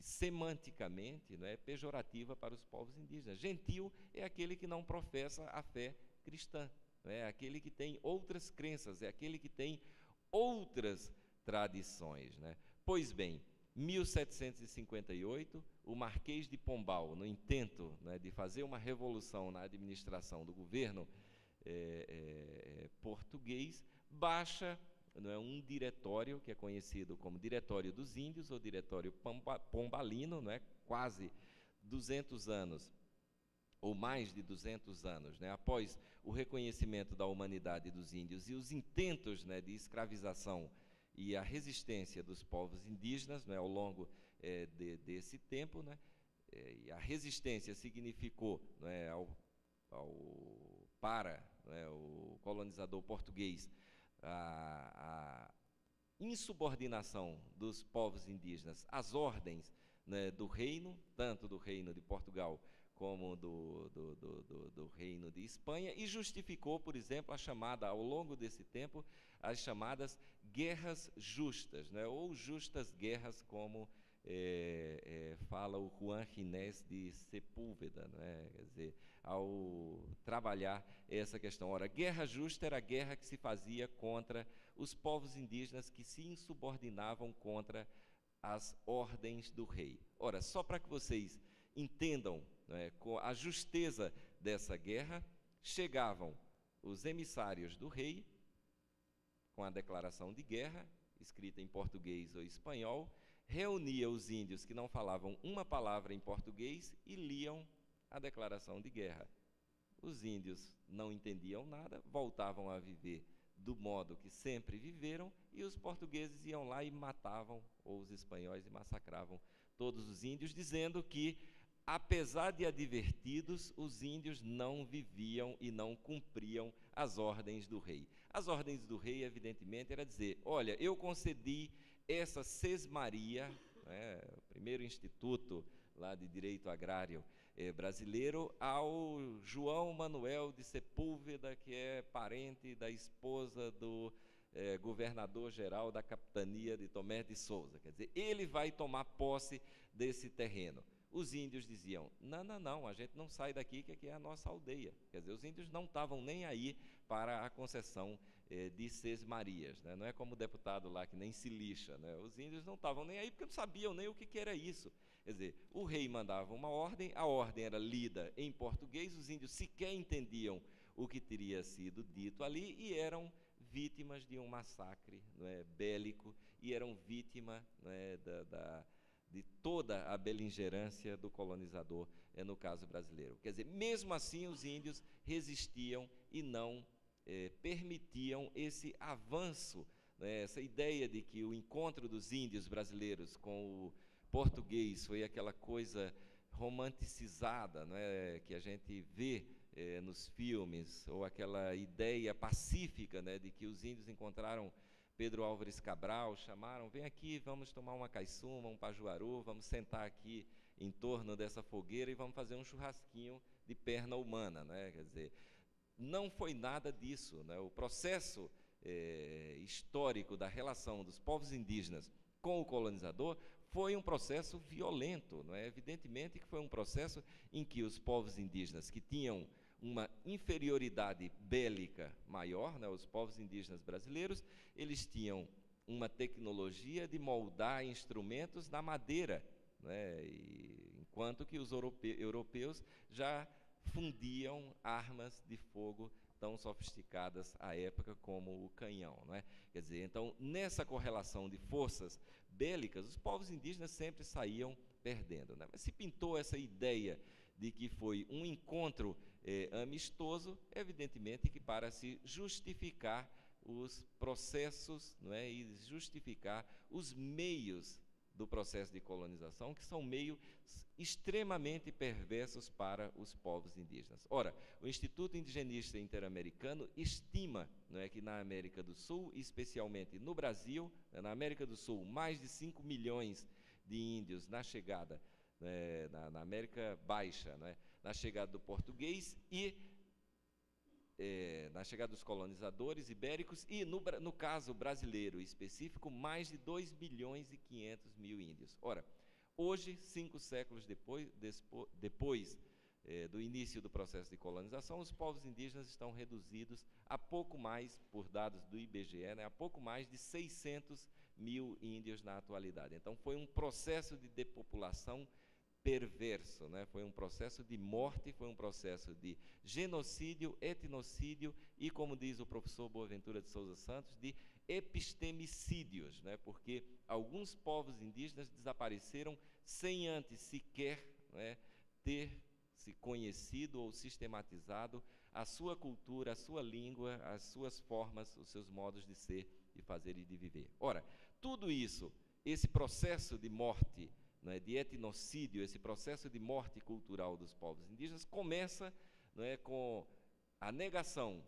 semanticamente, é pejorativa para os povos indígenas. Gentil é aquele que não professa a fé cristã, é aquele que tem outras crenças, é aquele que tem outras tradições. Pois bem, 1758, o Marquês de Pombal, no intento de fazer uma revolução na administração do governo português, baixa um diretório que é conhecido como Diretório dos Índios, ou Diretório Pombalino, quase 200 anos, ou mais de 200 anos, após o reconhecimento da humanidade dos índios e os intentos de escravização e a resistência dos povos indígenas ao longo desse tempo, e a resistência significou para o colonizador português a insubordinação dos povos indígenas às ordens do reino, tanto do reino de Portugal como do reino de Espanha, e justificou, por exemplo, a chamada, ao longo desse tempo, as chamadas guerras justas, ou justas guerras, como fala o Juan Ginés de Sepúlveda, quer dizer, ao trabalhar essa questão. Ora, guerra justa era a guerra que se fazia contra os povos indígenas que se insubordinavam contra as ordens do rei. Ora, só para que vocês entendam com a justeza dessa guerra, chegavam os emissários do rei com a declaração de guerra, escrita em português ou espanhol, reunia os índios que não falavam uma palavra em português e liam a declaração de guerra. Os índios não entendiam nada, voltavam a viver do modo que sempre viveram, e os portugueses iam lá e matavam, ou os espanhóis, e massacravam todos os índios, dizendo que, apesar de advertidos, os índios não viviam e não cumpriam as ordens do rei. As ordens do rei, evidentemente, era dizer: olha, eu concedi essa sesmaria, o primeiro instituto lá de direito agrário brasileiro, ao João Manuel de Sepúlveda, que é parente da esposa do governador-geral da capitania de Tomé de Souza. Quer dizer, ele vai tomar posse desse terreno. Os índios diziam: não, a gente não sai daqui, que aqui é a nossa aldeia. Quer dizer, os índios não estavam nem aí para a concessão de sesmarias, não é como o deputado lá que nem se lixa, os índios não estavam nem aí, porque não sabiam nem o que era isso. Quer dizer, o rei mandava uma ordem, a ordem era lida em português, os índios sequer entendiam o que teria sido dito ali, e eram vítimas de um massacre bélico, e eram vítimas de toda a beligerância do colonizador, no caso brasileiro. Quer dizer, mesmo assim, os índios resistiam e não permitiam esse avanço, essa ideia de que o encontro dos índios brasileiros com o português foi aquela coisa romanticizada, que a gente vê nos filmes, ou aquela ideia pacífica de que os índios encontraram Pedro Álvares Cabral, chamaram: vem aqui, vamos tomar uma caiçuma, um pajuaru, vamos sentar aqui em torno dessa fogueira e vamos fazer um churrasquinho de perna humana, quer dizer, não foi nada disso, O processo histórico da relação dos povos indígenas com o colonizador foi um processo violento, Evidentemente que foi um processo em que os povos indígenas, que tinham uma inferioridade bélica maior, os povos indígenas brasileiros, eles tinham uma tecnologia de moldar instrumentos na madeira, enquanto que os europeus já fundiam armas de fogo tão sofisticadas à época como o canhão. Quer dizer, então, nessa correlação de forças bélicas, os povos indígenas sempre saíam perdendo. Mas se pintou essa ideia de que foi um encontro amistoso, evidentemente que para se justificar os processos, e justificar os meios do processo de colonização, que são meios extremamente perversos para os povos indígenas. Ora, o Instituto Indigenista Interamericano estima que na América do Sul, especialmente no Brasil, na América do Sul, mais de 5 milhões de índios na chegada, na América Baixa, na chegada do português e na chegada dos colonizadores ibéricos, e no caso brasileiro específico, mais de 2 milhões e 500 mil índios. Ora, Hoje, 5 séculos depois do início do processo de colonização, os povos indígenas estão reduzidos a pouco mais, por dados do IBGE, né, a pouco mais de 600 mil índios na atualidade. Então, foi um processo de depopulação perverso, né? Foi um processo de morte, foi um processo de genocídio, etnocídio e, como diz o professor Boaventura de Souza Santos, de epistemicídios, né? Porque alguns povos indígenas desapareceram sem antes sequer, né, ter se conhecido ou sistematizado a sua cultura, a sua língua, as suas formas, os seus modos de ser, de fazer e de viver. Ora, tudo isso, esse processo de morte, né, de etnocídio, esse processo de morte cultural dos povos indígenas começa, né, com a negação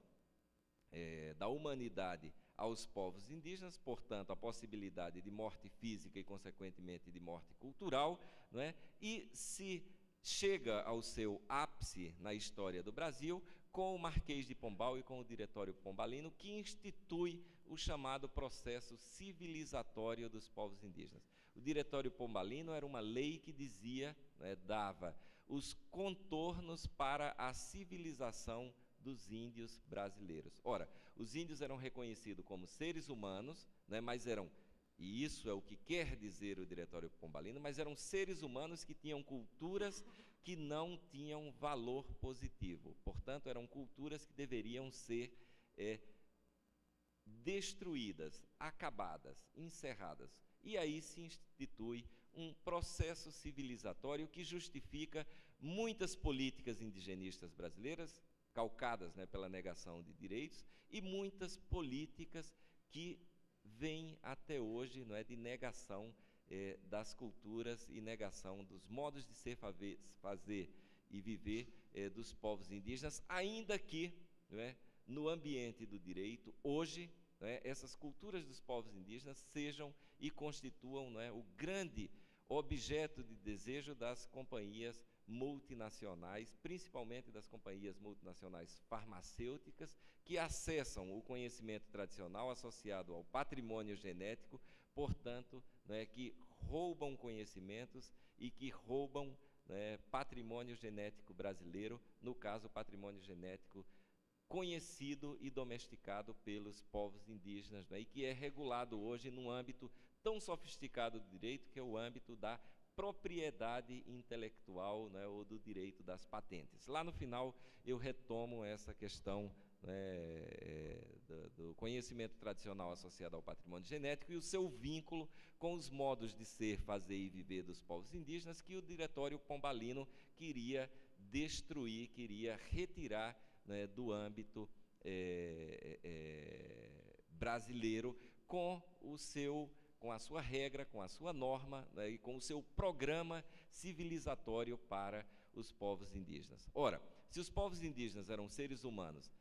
da humanidade aos povos indígenas, portanto, a possibilidade de morte física e, consequentemente, de morte cultural, né, e se chega ao seu ápice na história do Brasil com o Marquês de Pombal e com o Diretório Pombalino, que institui o chamado processo civilizatório dos povos indígenas. O Diretório Pombalino era uma lei que dizia, né, dava os contornos para a civilização dos índios brasileiros. Ora, os índios eram reconhecidos como seres humanos, né, mas eram, e isso é o que quer dizer o Diretório Pombalino, mas eram seres humanos que tinham culturas que não tinham valor positivo. Portanto, eram culturas que deveriam ser destruídas, acabadas, encerradas. E aí se institui um processo civilizatório que justifica muitas políticas indigenistas brasileiras, calcadas, né, pela negação de direitos, e muitas políticas que vêm até hoje, não é, de negação das culturas e negação dos modos de ser, fazer e viver dos povos indígenas, ainda que, não é, no ambiente do direito, hoje, né, essas culturas dos povos indígenas sejam e constituam, não é, o grande objeto de desejo das companhias multinacionais, principalmente das companhias multinacionais farmacêuticas, que acessam o conhecimento tradicional associado ao patrimônio genético, portanto, né, que roubam conhecimentos e que roubam, né, patrimônio genético brasileiro, no caso, o patrimônio genético conhecido e domesticado pelos povos indígenas, né, e que é regulado hoje num âmbito tão sofisticado do direito, que é o âmbito da propriedade intelectual, né, ou do direito das patentes. Lá no final eu retomo essa questão, né, do conhecimento tradicional associado ao patrimônio genético e o seu vínculo com os modos de ser, fazer e viver dos povos indígenas que o Diretório Pombalino queria destruir, queria retirar, né, do âmbito brasileiro com a sua regra, com a sua norma, né, e com o seu programa civilizatório para os povos indígenas. Ora, se os povos indígenas eram seres humanos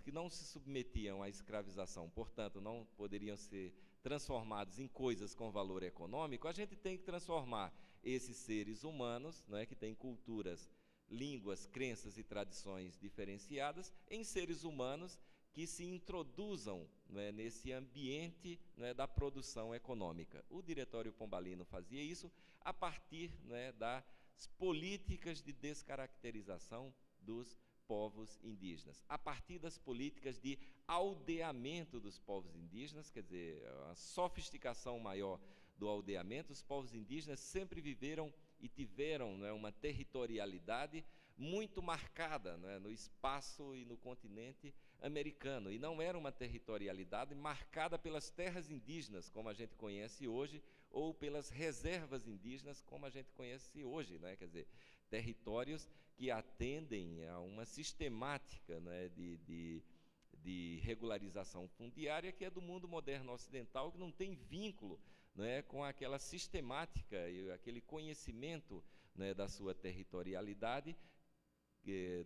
que não se submetiam à escravização, portanto, não poderiam ser transformados em coisas com valor econômico, a gente tem que transformar esses seres humanos, né, que têm culturas, línguas, crenças e tradições diferenciadas, em seres humanos que se introduzam, né, nesse ambiente, né, da produção econômica. O Diretório Pombalino fazia isso a partir, né, das políticas de descaracterização dos povos indígenas, a partir das políticas de aldeamento dos povos indígenas, quer dizer, a sofisticação maior do aldeamento. Os povos indígenas sempre viveram e tiveram, né, uma territorialidade muito marcada, né, no espaço e no continente americano, e não era uma territorialidade marcada pelas terras indígenas, como a gente conhece hoje, ou pelas reservas indígenas, como a gente conhece hoje, né? Quer dizer, territórios que atendem a uma sistemática, né, de regularização fundiária que é do mundo moderno ocidental, que não tem vínculo, né, com aquela sistemática e aquele conhecimento, né, da sua territorialidade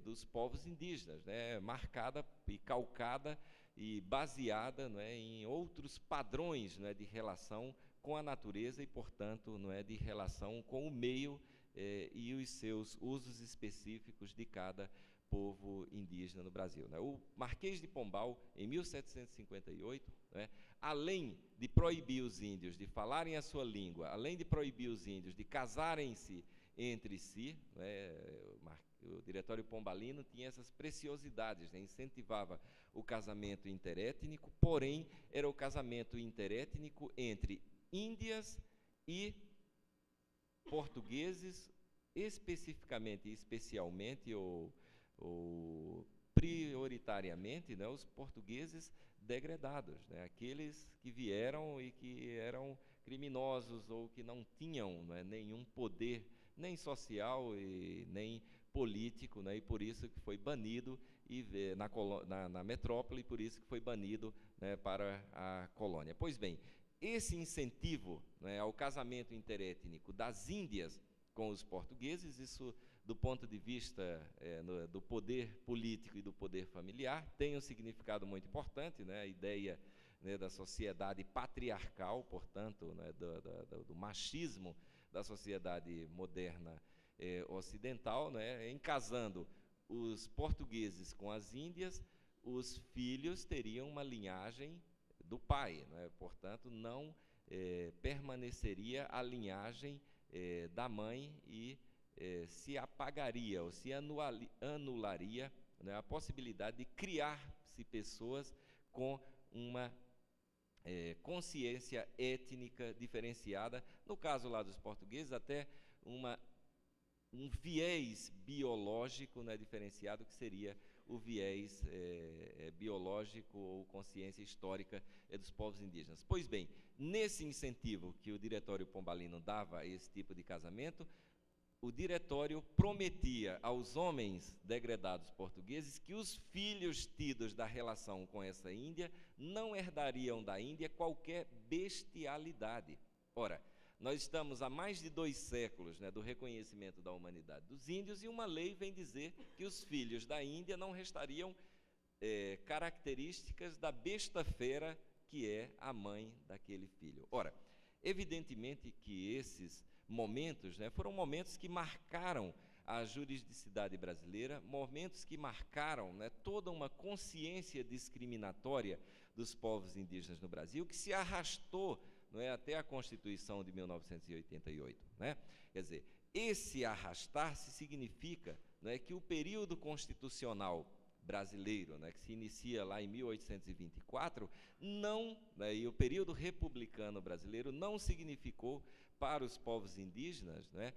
dos povos indígenas, né, marcada e calcada e baseada, né, em outros padrões, né, de relação com a natureza e, portanto, não é, de relação com o meio e os seus usos específicos de cada povo indígena no Brasil, né? O Marquês de Pombal, em 1758, né, além de proibir os índios de falarem a sua língua, além de proibir os índios de casarem-se entre si, né, o Diretório Pombalino tinha essas preciosidades, né, incentivava o casamento interétnico, porém era o casamento interétnico entre índias e portugueses, especificamente, especialmente ou prioritariamente, né, os portugueses degredados, né, aqueles que vieram e que eram criminosos ou que não tinham, né, nenhum poder, nem social e nem político, né, e por isso que foi banido na metrópole, e por isso que foi banido, né, para a colônia. Pois bem, esse incentivo, né, ao casamento interétnico das Índias com os portugueses, isso do ponto de vista do poder político e do poder familiar, tem um significado muito importante, né, a ideia, né, da sociedade patriarcal, portanto, né, do machismo da sociedade moderna ocidental, né, em casando os portugueses com as Índias, os filhos teriam uma linhagem do pai, né, portanto, não permaneceria a linhagem da mãe e se apagaria ou se anularia, né, a possibilidade de criar-se pessoas com uma consciência étnica diferenciada, no caso lá dos portugueses, até um viés biológico, né, diferenciado, que seria o viés biológico ou consciência histórica dos povos indígenas. Pois bem, nesse incentivo que o Diretório Pombalino dava a esse tipo de casamento, o Diretório prometia aos homens degredados portugueses que os filhos tidos da relação com essa Índia não herdariam da Índia qualquer bestialidade. Ora, nós estamos há mais de 2 séculos, né, do reconhecimento da humanidade dos índios, e uma lei vem dizer que os filhos da Índia não restariam características da besta fera que é a mãe daquele filho. Ora, evidentemente que esses momentos, né, foram momentos que marcaram a juridicidade brasileira, momentos que marcaram, né, toda uma consciência discriminatória dos povos indígenas no Brasil, que se arrastou, não é, até a Constituição de 1988, né? Quer dizer, esse arrastar-se significa, né, que o período constitucional brasileiro, né, que se inicia lá em 1824, não, né, e o período republicano brasileiro não significou para os povos indígenas, né,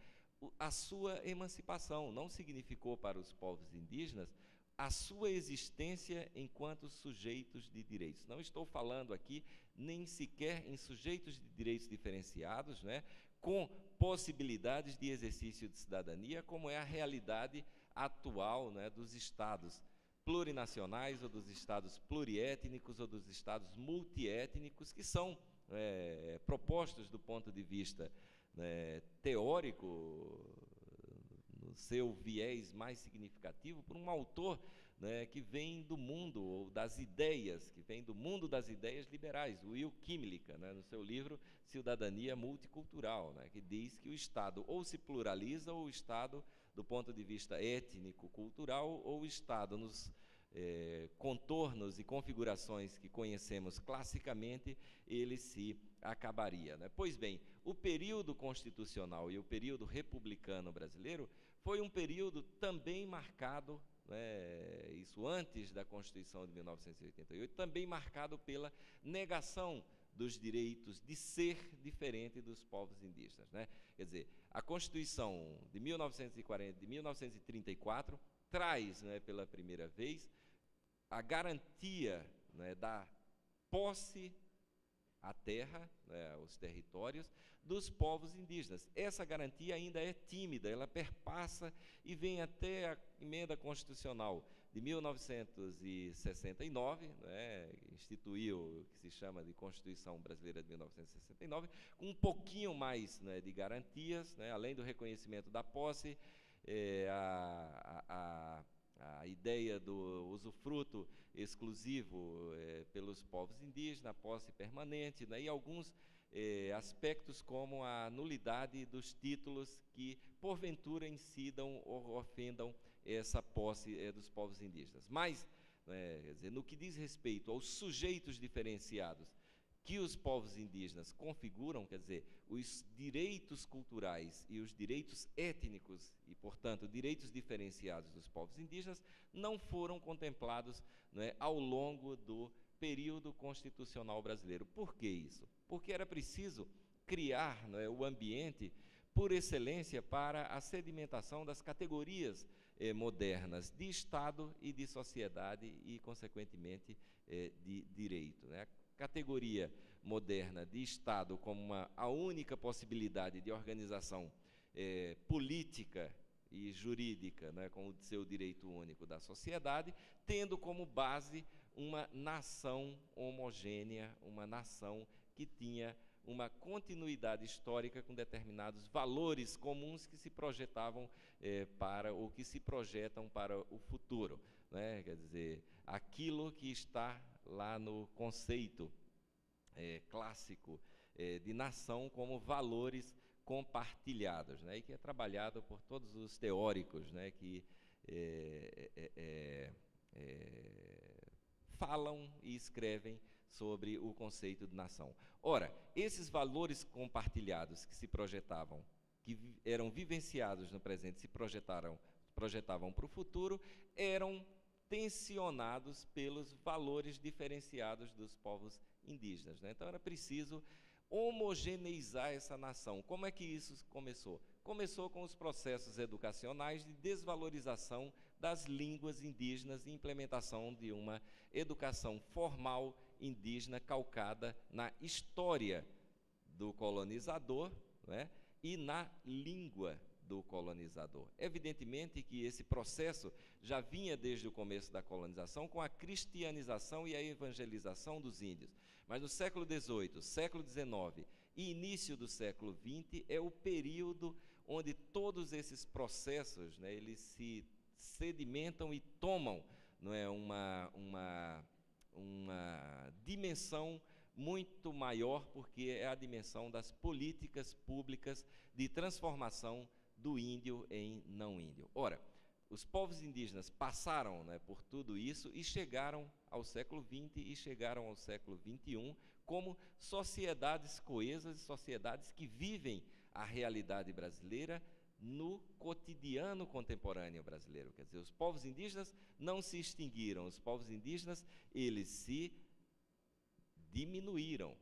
a sua emancipação, não significou para os povos indígenas a sua existência enquanto sujeitos de direitos. Não estou falando aqui nem sequer em sujeitos de direitos diferenciados, né, com possibilidades de exercício de cidadania, como é a realidade atual, né, dos estados plurinacionais, ou dos estados pluriétnicos, ou dos estados multiétnicos, que são propostos do ponto de vista, né, teórico, no seu viés mais significativo, por um autor, né, que vem do mundo, ou das ideias, que vem do mundo das ideias liberais, Will Kimlicka, né, no seu livro Cidadania Multicultural, né, que diz que o Estado ou se pluraliza, ou o Estado, do ponto de vista étnico-cultural, ou o Estado nos contornos e configurações que conhecemos classicamente, ele se acabaria, né? Pois bem, o período constitucional e o período republicano brasileiro foi um período também marcado, né, isso antes da Constituição de 1988, também marcado pela negação dos direitos de ser diferente dos povos indígenas, né? Quer dizer, a Constituição de 1934 traz, né, pela primeira vez, a garantia, né, da posse à terra, né, aos territórios dos povos indígenas. Essa garantia ainda é tímida, ela perpassa e vem até a emenda constitucional de 1969, né, instituiu o que se chama de Constituição Brasileira de 1969, com um pouquinho mais, né, de garantias, né, além do reconhecimento da posse, a ideia do usufruto exclusivo pelos povos indígenas, a posse permanente, né, e alguns aspectos como a nulidade dos títulos que, porventura, incidam ou ofendam essa posse dos povos indígenas. Mas, quer dizer, no que diz respeito aos sujeitos diferenciados que os povos indígenas configuram, quer dizer, os direitos culturais e os direitos étnicos e, portanto, direitos diferenciados dos povos indígenas, não foram contemplados, ao longo do período constitucional brasileiro. Por que isso? Porque era preciso criar, o ambiente por excelência para a sedimentação das categorias modernas de Estado e de sociedade e, consequentemente, de direito. A categoria moderna de Estado como a única possibilidade de organização política e jurídica, com o seu direito único da sociedade, tendo como base uma nação homogênea, uma nação que tinha uma continuidade histórica com determinados valores comuns que se projetavam ou que se projetam para o futuro, quer dizer, aquilo que está lá no conceito clássico de nação como valores compartilhados, e que é trabalhado por todos os teóricos, que falam e escrevem sobre o conceito de nação. Ora, esses valores compartilhados que se projetavam, que eram vivenciados no presente, se projetavam para o futuro, eram tensionados pelos valores diferenciados dos povos indígenas. Então, era preciso homogeneizar essa nação. Como é que isso começou? Começou com os processos educacionais de desvalorização das línguas indígenas e implementação de uma educação formal indígena calcada na história do colonizador, e na língua do colonizador. Evidentemente que esse processo já vinha desde o começo da colonização com a cristianização e a evangelização dos índios. Mas no século XVIII, século XIX e início do século XX é o período onde todos esses processos, eles se sedimentam e tomam, uma dimensão muito maior, porque é a dimensão das políticas públicas de transformação do índio em não índio. Ora, os povos indígenas passaram por tudo isso e chegaram ao século XX e chegaram ao século XXI como sociedades coesas, sociedades que vivem a realidade brasileira no cotidiano contemporâneo brasileiro. Quer dizer, os povos indígenas não se extinguiram, os povos indígenas, eles se diminuíram.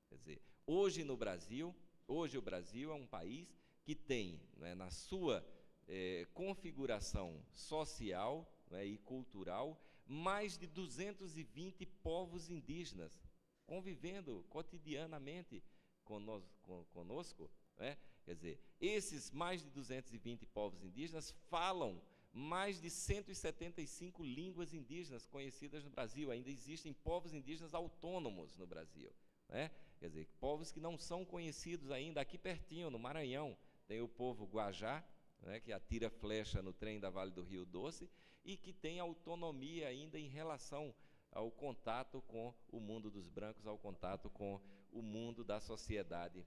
Quer dizer, hoje o Brasil é um país que tem, na sua configuração social e cultural, mais de 220 povos indígenas convivendo cotidianamente conosco. Quer dizer, esses mais de 220 povos indígenas falam mais de 175 línguas indígenas conhecidas no Brasil. Ainda existem povos indígenas autônomos no Brasil, Quer dizer, povos que não são conhecidos ainda. Aqui pertinho, no Maranhão, tem o povo Guajá, que atira flecha no trem da Vale do Rio Doce e que tem autonomia ainda em relação ao contato com o mundo dos brancos, ao contato com o mundo da sociedade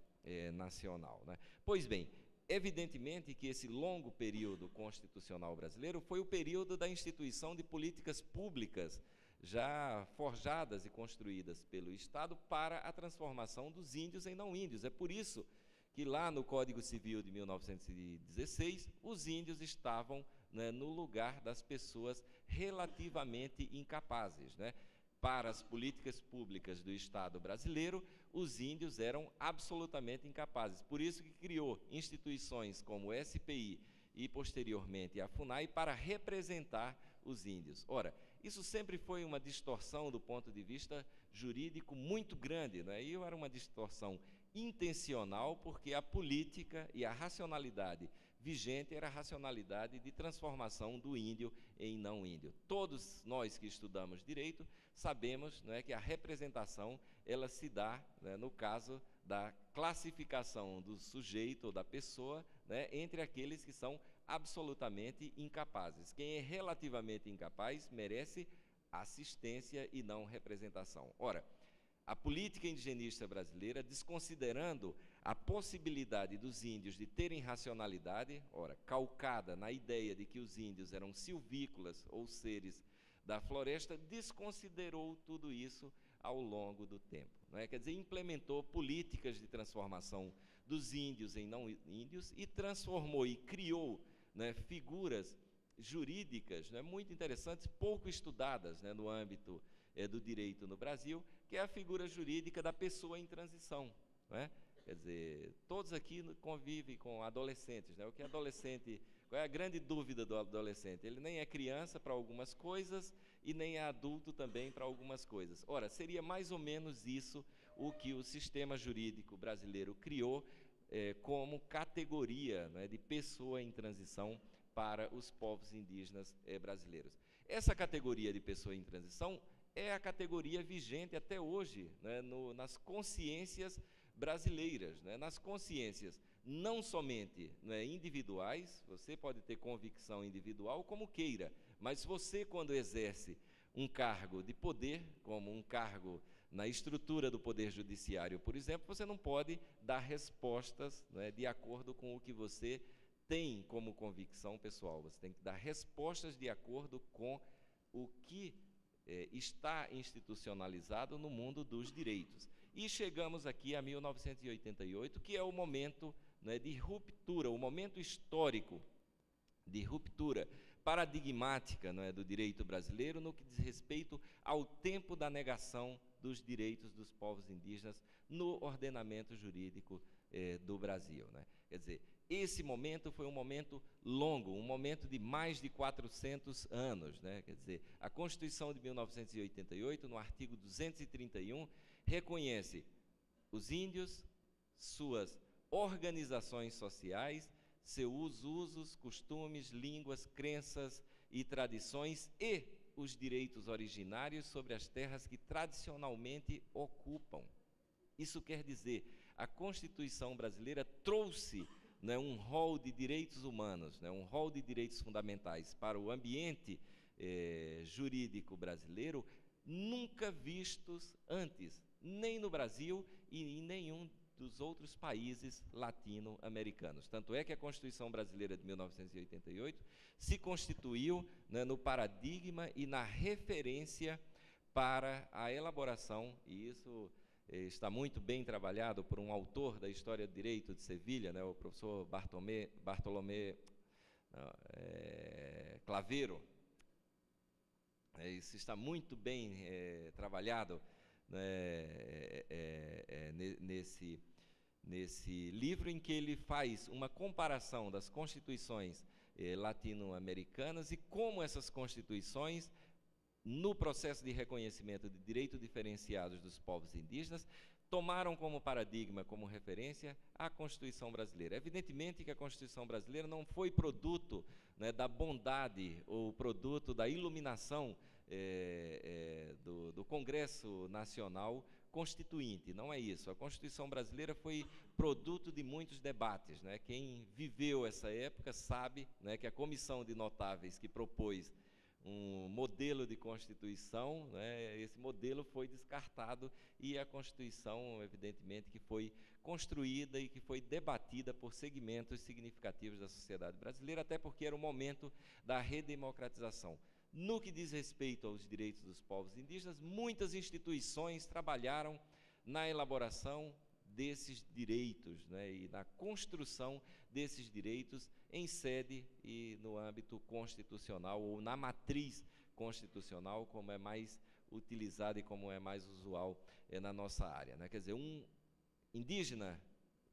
nacional. Pois bem, evidentemente que esse longo período constitucional brasileiro foi o período da instituição de políticas públicas já forjadas e construídas pelo Estado para a transformação dos índios em não índios. É por isso que lá no Código Civil de 1916, os índios estavam no lugar das pessoas relativamente incapazes. Para as políticas públicas do Estado brasileiro, os índios eram absolutamente incapazes. Por isso que criou instituições como o SPI e, posteriormente, a FUNAI para representar os índios. Ora, isso sempre foi uma distorção do ponto de vista jurídico muito grande, e era uma distorção intencional, porque a política e a racionalidade vigente era a racionalidade de transformação do índio em não índio. Todos nós que estudamos direito sabemos que a representação ela se dá, no caso da classificação do sujeito ou da pessoa, entre aqueles que são absolutamente incapazes. Quem é relativamente incapaz merece assistência e não representação. Ora, a política indigenista brasileira, desconsiderando a possibilidade dos índios de terem racionalidade, ora, calcada na ideia de que os índios eram silvícolas ou seres da floresta, desconsiderou tudo isso ao longo do tempo, não é? Quer dizer, implementou políticas de transformação dos índios em não índios e transformou e criou, né, figuras jurídicas, né, muito interessantes, pouco estudadas, né, no âmbito do direito no Brasil, que é a figura jurídica da pessoa em transição, não é? Quer dizer, todos aqui convivem com adolescentes, né? O que é adolescente? Qual é a grande dúvida do adolescente? Ele nem é criança para algumas coisas e nem é adulto também para algumas coisas. Ora, seria mais ou menos isso o que o sistema jurídico brasileiro criou como categoria, né, de pessoa em transição para os povos indígenas brasileiros. Essa categoria de pessoa em transição é a categoria vigente até hoje, né, nas consciências brasileiras, né, nas consciências não somente, né, individuais. Você pode ter convicção individual como queira, mas você, quando exerce um cargo de poder, como um cargo na estrutura do Poder Judiciário, por exemplo, você não pode dar respostas, né, de acordo com o que você tem como convicção pessoal. Você tem que dar respostas de acordo com o que está institucionalizado no mundo dos direitos. E chegamos aqui a 1988, que é o momento, né, de ruptura, o momento histórico de ruptura paradigmática, não é, do direito brasileiro no que diz respeito ao tempo da negação dos direitos dos povos indígenas no ordenamento jurídico do Brasil, né? Quer dizer, esse momento foi um momento longo, um momento de mais de 400 anos, né? Quer dizer, a Constituição de 1988, no artigo 231, reconhece os índios, suas organizações sociais, seus usos, costumes, línguas, crenças e tradições e os direitos originários sobre as terras que tradicionalmente ocupam. Isso quer dizer, a Constituição brasileira trouxe, né, um rol de direitos humanos, né, um rol de direitos fundamentais para o ambiente jurídico brasileiro, nunca vistos antes, nem no Brasil e em nenhum dos outros países latino-americanos. Tanto é que a Constituição brasileira de 1988 se constituiu, né, no paradigma e na referência para a elaboração, e isso está muito bem trabalhado por um autor da História do Direito de Sevilha, né, o professor Bartolomé Claveiro. Isso está muito bem trabalhado, né, nesse livro, em que ele faz uma comparação das constituições latino-americanas e como essas constituições, no processo de reconhecimento de direitos diferenciados dos povos indígenas, tomaram como paradigma, como referência, a Constituição brasileira. Evidentemente que a Constituição brasileira não foi produto, né, da bondade ou produto da iluminação do Congresso Nacional Constituinte, não é isso. A Constituição brasileira foi produto de muitos debates, né? Quem viveu essa época sabe, né, que a comissão de notáveis que propôs um modelo de Constituição, né, esse modelo foi descartado e a Constituição, evidentemente, que foi construída e que foi debatida por segmentos significativos da sociedade brasileira, até porque era o momento da redemocratização. No que diz respeito aos direitos dos povos indígenas, muitas instituições trabalharam na elaboração desses direitos, né, e na construção desses direitos em sede e no âmbito constitucional, ou na matriz constitucional, como é mais utilizado e como é mais usual na nossa área, né? Quer dizer, um indígena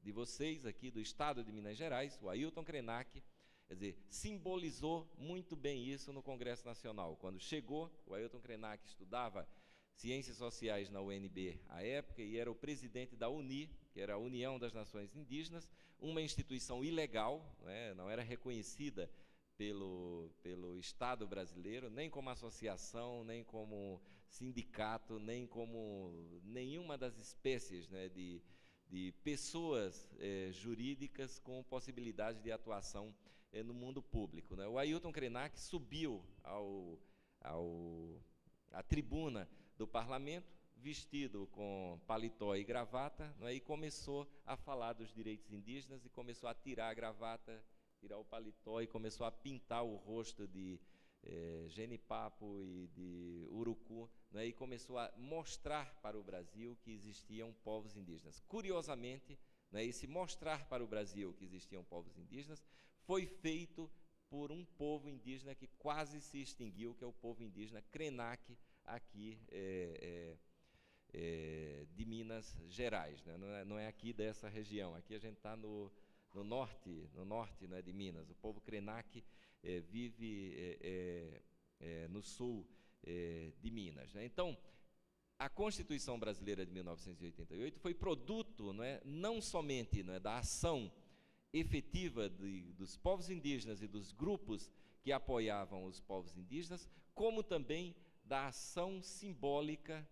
de vocês aqui do estado de Minas Gerais, o Ailton Krenak, quer dizer, simbolizou muito bem isso no Congresso Nacional. Quando chegou, o Ailton Krenak estudava Ciências Sociais na UNB à época e era o presidente da UNI, que era a União das Nações Indígenas, uma instituição ilegal, né, não era reconhecida pelo Estado brasileiro, nem como associação, nem como sindicato, nem como nenhuma das espécies, né, de pessoas jurídicas com possibilidade de atuação no mundo público, né. O Ailton Krenak subiu à tribuna do Parlamento, vestido com paletó e gravata, não é? E começou a falar dos direitos indígenas e começou a tirar a gravata, tirar o paletó e começou a pintar o rosto de genipapo e de urucu, não é? E começou a mostrar para o Brasil que existiam povos indígenas. Curiosamente, não é? Esse mostrar para o Brasil que existiam povos indígenas foi feito por um povo indígena que quase se extinguiu, que é o povo indígena Krenak, aqui de Minas Gerais, né? Não é aqui dessa região. Aqui a gente está no norte, né, de Minas. O povo Krenak vive no sul de Minas, né? Então, a Constituição Brasileira de 1988 foi produto, não somente, da ação efetiva dos povos indígenas e dos grupos que apoiavam os povos indígenas, como também da ação simbólica,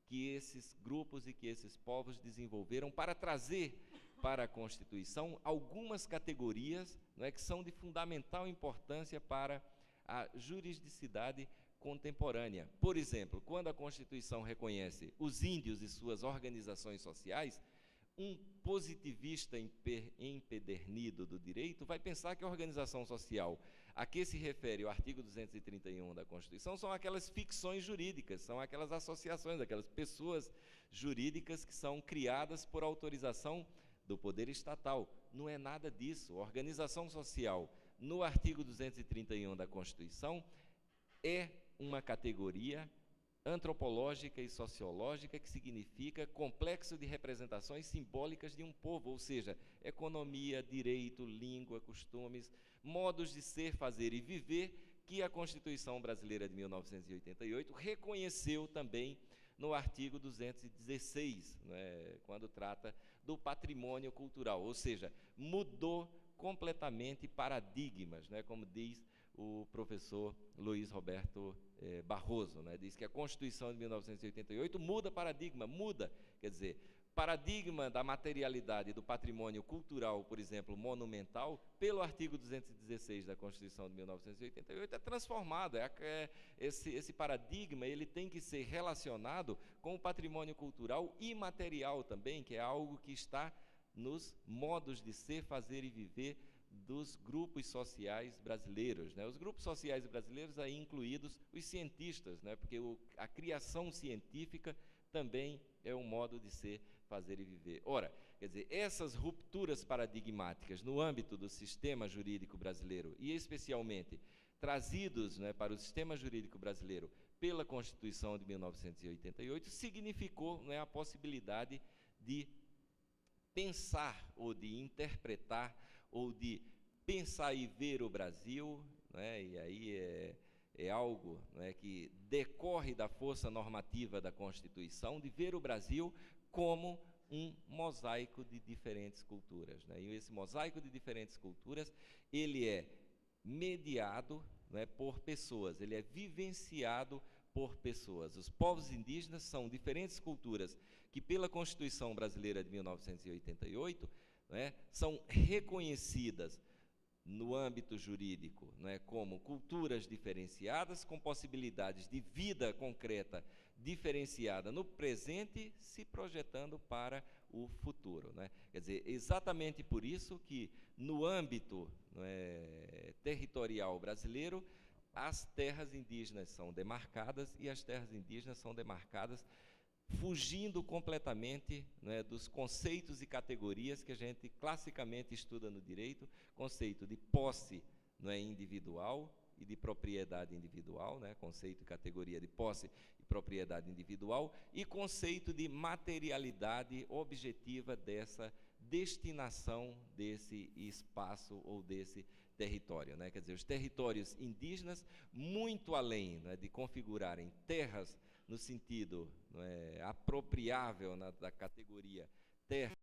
que esses grupos e que esses povos desenvolveram para trazer para a Constituição algumas categorias, que são de fundamental importância para a juridicidade contemporânea. Por exemplo, quando a Constituição reconhece os índios e suas organizações sociais, um positivista empedernido do direito vai pensar que a organização social a que se refere o artigo 231 da Constituição são aquelas ficções jurídicas, são aquelas associações, aquelas pessoas jurídicas que são criadas por autorização do poder estatal. Não é nada disso. A organização social, no artigo 231 da Constituição, é uma categoria antropológica e sociológica que significa complexo de representações simbólicas de um povo, ou seja, economia, direito, língua, costumes, modos de ser, fazer e viver, que a Constituição Brasileira de 1988 reconheceu também no artigo 216, quando trata do patrimônio cultural, ou seja, mudou completamente paradigmas, como diz o professor Luiz Roberto Barroso, diz que a Constituição de 1988 muda paradigma, quer dizer, paradigma da materialidade do patrimônio cultural, por exemplo, monumental, pelo artigo 216 da Constituição de 1988 é transformado. Esse paradigma ele tem que ser relacionado com o patrimônio cultural imaterial também, que é algo que está nos modos de ser, fazer e viver dos grupos sociais brasileiros, Os grupos sociais brasileiros, aí incluídos os cientistas, porque a criação científica também é um modo de ser, fazer e viver. Ora, quer dizer, essas rupturas paradigmáticas no âmbito do sistema jurídico brasileiro, e especialmente trazidos para o sistema jurídico brasileiro pela Constituição de 1988, significou a possibilidade de pensar ou de interpretar ou de pensar e ver o Brasil, e aí é algo que decorre da força normativa da Constituição, de ver o Brasil como um mosaico de diferentes culturas. E esse mosaico de diferentes culturas, ele é mediado por pessoas, ele é vivenciado por pessoas. Os povos indígenas são diferentes culturas que, pela Constituição Brasileira de 1988, são reconhecidas no âmbito jurídico como culturas diferenciadas, com possibilidades de vida concreta diferenciada no presente, se projetando para o futuro. Quer dizer, exatamente por isso que, no âmbito territorial brasileiro, as terras indígenas são demarcadas, e as terras indígenas são demarcadas fugindo completamente dos conceitos e categorias que a gente classicamente estuda no direito, conceito de posse individual e de propriedade individual, conceito e categoria de posse e propriedade individual, e conceito de materialidade objetiva dessa destinação desse espaço ou desse território. Quer dizer, os territórios indígenas, muito além de configurarem terras no sentido apropriável da categoria terra